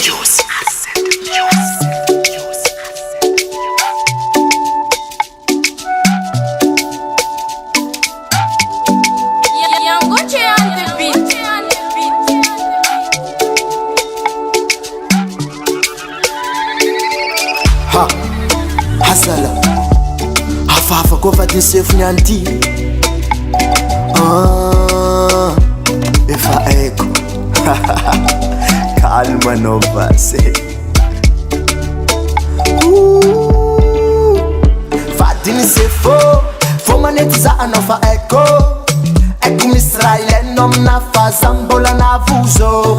juice. Ha, hasala hafahafa koa fa ty sefony anty efa aiko calme anao basy fadiny se fo manety za anao fa aiko misy raha ilainao amina fahazam-bola navozo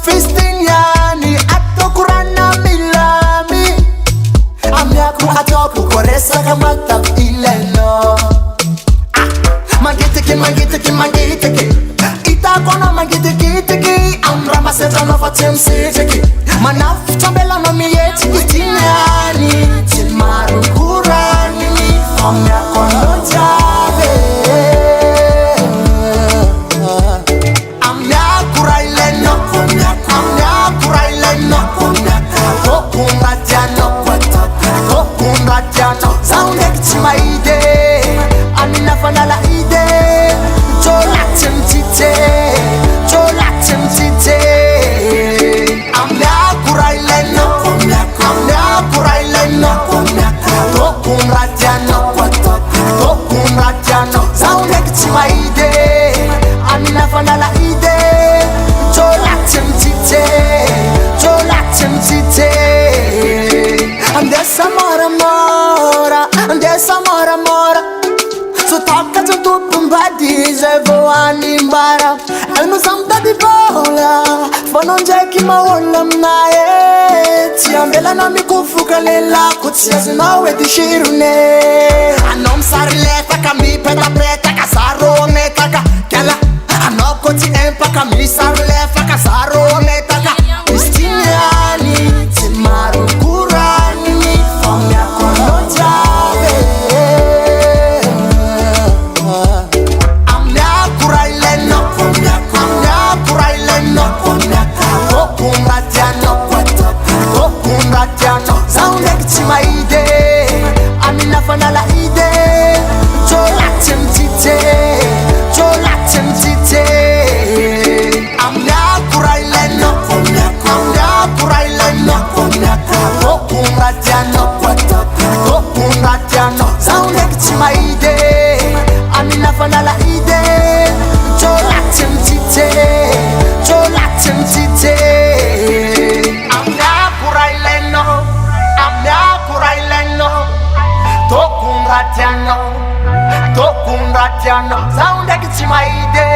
fistiniany ataoko rana milamy amiako ataoko koa resaka matavy ilainao mangitikitiky itako anao mangitikitiky amy raha masetranao fa tsy misitriky manafitra ambelanao mihetriky tiniany tsy maro korany amiako anao jiaby amiako raha ilainao amiako raha ilainao tokondratianao zaho ndraiky tsy mahide amina fanala ide jolatsy mitsite amiako raha ilainao amiako raha ilainao tokondratianao zaho ndraiky tsy mahide amina fanala ide jolatsy mitsite andesa moramora sotoka totopombady zay vo animbara eno zamidady vola fonao ndraiky mahola aminahy tsy ambelana mikofoka lelako tsy azonao edy sirone anao misary lefaka mipetapetaka zaro metaka kela anao ko tsy empaka misary lefaka zaro metaka istiniany tsy maro korany famiako anao jiaby amiako raha ilainao tokondratianao zaho ndraiky tsy mahide amina fanala ide jolatsy mitsite amiako raha ilainao tokondratianao zaho ndraiky tsy mahide amina fanala ide jolatsy mitsite amiako raha ilainao tokondratianao zaho ndraiky tsy mahide